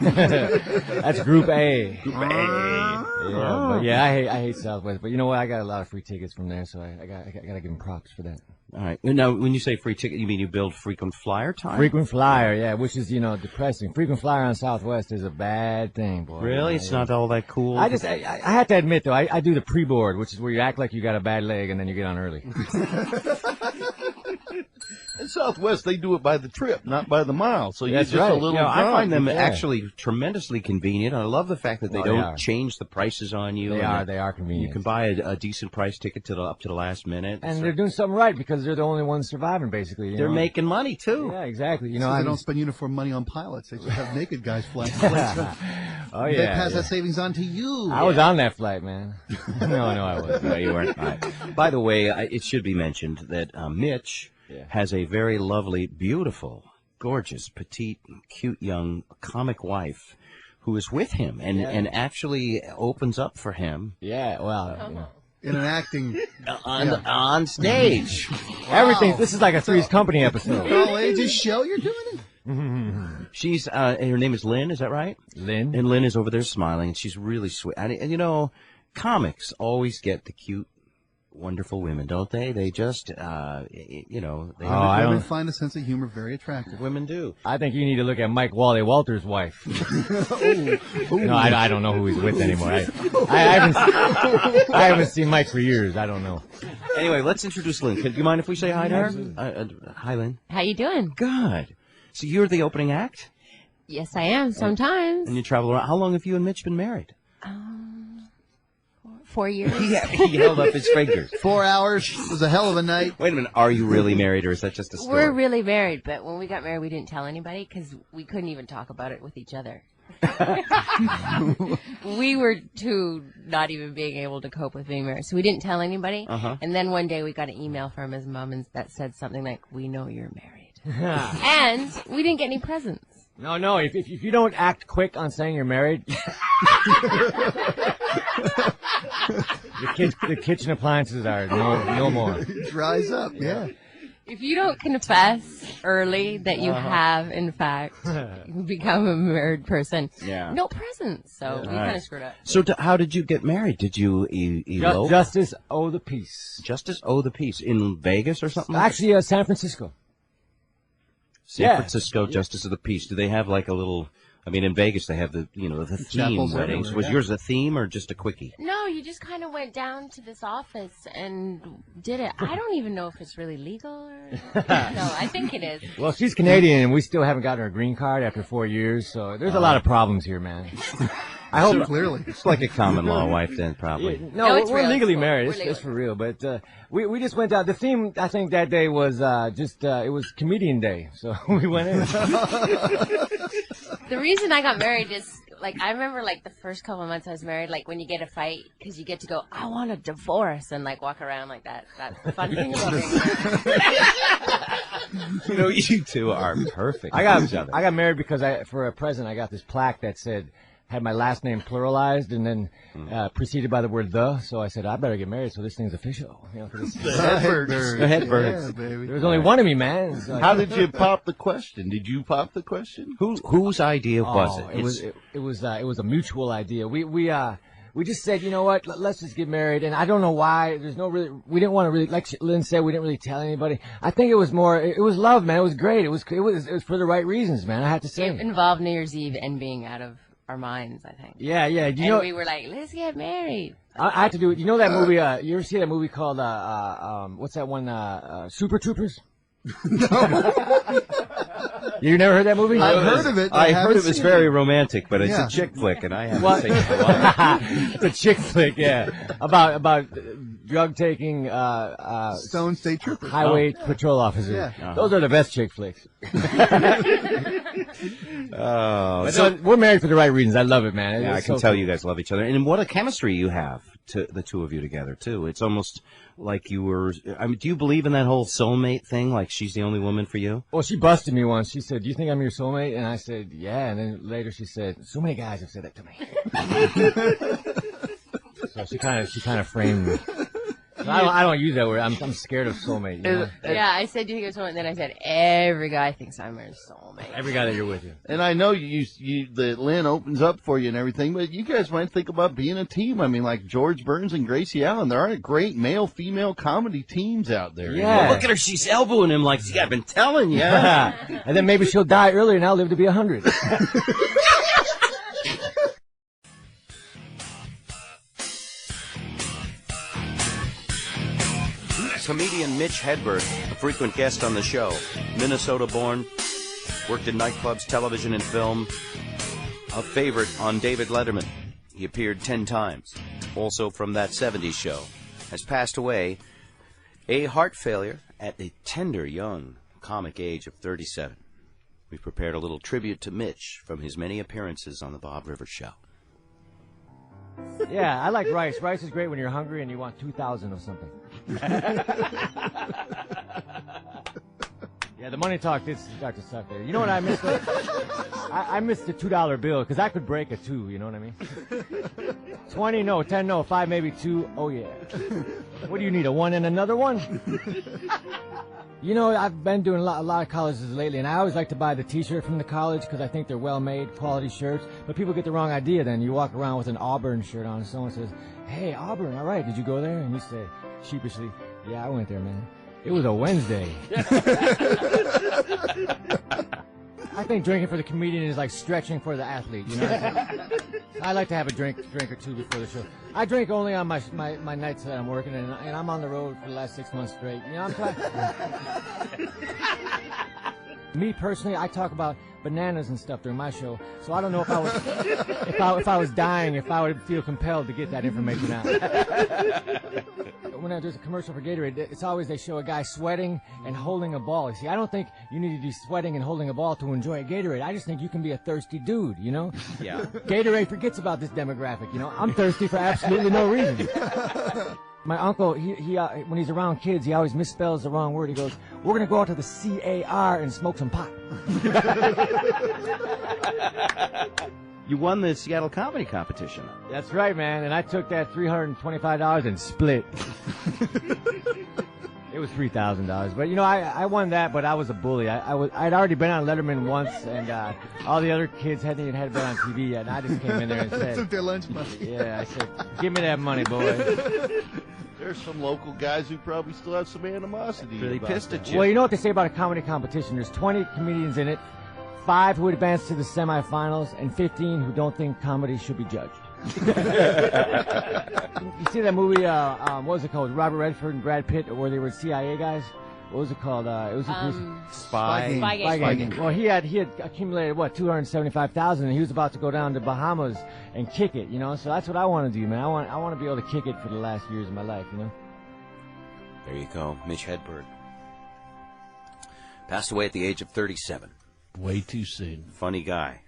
That's Group A. Group A. Yeah, but yeah, I hate Southwest. But you know what? I got a lot of free tickets from there, so I got to give them props for that. All right. Now, when you say free ticket, you mean you build frequent flyer time? Frequent flyer, yeah, which is, depressing. Frequent flyer on Southwest is a bad thing, boy. Really? It's not all that cool? I have to admit, though, I do the pre-board, which is where you act like you got a bad leg and then you get on early. In Southwest, they do it by the trip, not by the mile. So That's you're just right. a little. I find them actually tremendously convenient. I love the fact that they don't change the prices on you. They are convenient. You can buy a decent price ticket up to the last minute. And they're doing something right because they're the only ones surviving, basically. They're making money, too. Yeah, exactly. So they don't spend uniform money on pilots. They just have naked guys flying. Oh, yeah. They pass that savings on to you. I was on that flight, man. No, I wasn't. No, you weren't. Right. By the way, it should be mentioned that Mitch has a very lovely, beautiful, gorgeous, petite, cute young comic wife who is with him and actually opens up for him. Yeah, well, in an acting on stage. Wow. Everything. This is like a Three's Company episode. All ages show. You're doing it. She's her name is Lynn. Is that right? Lynn. And Lynn is over there smiling, and she's really sweet. And comics always get the cute, wonderful women, don't they? They just, women find a sense of humor very attractive. Women do. I think you need to look at Mike Wally Walters' wife. No, I don't know who he's with anymore. I haven't seen Mike for years. I don't know. Anyway, let's introduce Lynn. Do you mind if we say hi to her? Hi, Lynn. How you doing? Good. So you're the opening act? Yes, I am. Sometimes. And you travel around. How long have you and Mitch been married? 4 years. He held up his fingers. 4 hours. It was a hell of a night. Wait a minute. Are you really married, or is that just a story? We're really married, but when we got married, we didn't tell anybody because we couldn't even talk about it with each other. We were too not even being able to cope with being married, so we didn't tell anybody. And then one day we got an email from his mom that said something like, "We know you're married," and we didn't get any presents. No. If you don't act quick on saying you're married, the kitchen appliances are no more. It dries up. Yeah. If you don't confess early that you have, in fact, become a married person, no presents. So we kind of screwed up. So how did you get married? Did you elope? Justice O' the Peace. Justice O' the Peace. In Vegas or something? Actually, San Francisco. San Francisco Justice of the Peace. Do they have like a little... I mean, in Vegas, they have the theme weddings. Was yours a theme or just a quickie? No, you just kind of went down to this office and did it. I don't even know if it's really legal or... No, I think it is. Well, she's Canadian, and we still haven't gotten her green card after 4 years, so there's a lot of problems here, man. I hope clearly. It's like a common law wife then, probably. No, we're legally married. It's for real. But we just went out. The theme, I think, that day was it was Comedian Day, so we went in. The reason I got married is, I remember, the first couple of months I was married, when you get a fight, because you get to go, I want a divorce, and, walk around like that. That's the fun thing about being married. You two are perfect. I got married because for a present, I got this plaque that had my last name pluralized and then preceded by the word "the." So I said, I better get married so this thing's official. Hedberg. Yeah, baby. There was only one of me, man. So how did you pop the question? Did you pop the question? Whose idea was it? It was a mutual idea. We just said, you know what? Let's just get married. And I don't know why. We didn't want to really, like Lynn said, we didn't really tell anybody. I think it was more. It was love, man. It was great. It was for the right reasons, man. I have to say. It involved New Year's Eve and being out of our minds, I think. Yeah. We were like, let's get married. I had to do it. You know that movie? You ever see that movie called what's that one? Super Troopers. No. You never heard that movie? I've heard of it. I heard it was very romantic, but it's a chick flick, and I haven't seen it. It's a chick flick, yeah. About drug taking Stone State Troopers. Highway patrol officers. Yeah. Those are the best chick flicks. So we're married for the right reasons. I love it, man. I can tell you guys love each other, and what a chemistry you have, the two of you together too. It's almost like you were. I mean, do you believe in that whole soulmate thing? Like she's the only woman for you? Well, she busted me once. She said, "Do you think I'm your soulmate?" And I said, "Yeah." And then later she said, "So many guys have said that to me." So she kind of framed me. I don't use that word. I'm scared of soulmate. You know? Yeah, I said, do you think it's soulmate? And then I said, every guy thinks I'm a soulmate. Every guy that you're with you. And I know that Lynn opens up for you and everything, but you guys might think about being a team. I mean, like George Burns and Gracie Allen, there aren't great male-female comedy teams out there. Yeah. Well, look at her. She's elbowing him like, see, I've been telling you. And then maybe she'll die early and I'll live to be 100. Comedian Mitch Hedberg, a frequent guest on the show, Minnesota-born, worked in nightclubs, television, and film. A favorite on David Letterman. He appeared 10 times. Also from That 70s Show. Has passed away. A heart failure at the tender young comic age of 37. We've prepared a little tribute to Mitch from his many appearances on the Bob Rivers Show. Yeah, I like rice. Rice is great when you're hungry and you want 2,000 of something. Yeah, the money talk did start to suck there. You know what I missed? I missed the $2 bill because I could break a 2, you know what I mean? 20, no. 10, no. 5, maybe 2. Oh, yeah. What do you need, a 1 and another 1? You know, I've been doing a lot of colleges lately, and I always like to buy the T-shirt from the college because I think they're well-made, quality shirts. But people get the wrong idea then. You walk around with an Auburn shirt on, and someone says, hey, Auburn, all right, did you go there? And you say, sheepishly, yeah, I went there, man. It was a Wednesday. I think drinking for the comedian is like stretching for the athlete, you know? I like to have a drink or two before the show. I drink only on my nights that I'm working, and I'm on the road for the last 6 months straight. You know, I'm trying. Me personally, I talk about bananas and stuff during my show, so I don't know if I was dying, if I would feel compelled to get that information out. When there's a commercial for Gatorade, it's always they show a guy sweating and holding a ball. You see, I don't think you need to be sweating and holding a ball to enjoy a Gatorade. I just think you can be a thirsty dude, you know? Yeah. Gatorade forgets about this demographic, you know? I'm thirsty for absolutely no reason. My uncle, he when he's around kids, he always misspells the wrong word. He goes, we're going to go out to the CAR and smoke some pot. You won the Seattle Comedy Competition. That's right, man. And I took that $325 and split. It was $3,000. But, you know, I won that, but I was a bully. I'd already been on Letterman once, and all the other kids hadn't even had been on TV yet. And I just came in there and said, took their lunch money. Yeah, I said, give me that money, boys. There's some local guys who probably still have some animosity. Really about pissed that. at you. Well, you know what they say about a comedy competition? There's 20 comedians in it, 5 who advance to the semifinals, and 15 who don't think comedy should be judged. You see that movie, what was it called? Robert Redford and Brad Pitt, where they were CIA guys? What was it called? It was Spy. Spy Game. Well, he had accumulated, what, $275,000, and he was about to go down to Bahamas and kick it, you know? So that's what I want to do, man. I want to be able to kick it for the last years of my life, you know? There you go, Mitch Hedberg. Passed away at the age of 37. Way too soon. Funny guy.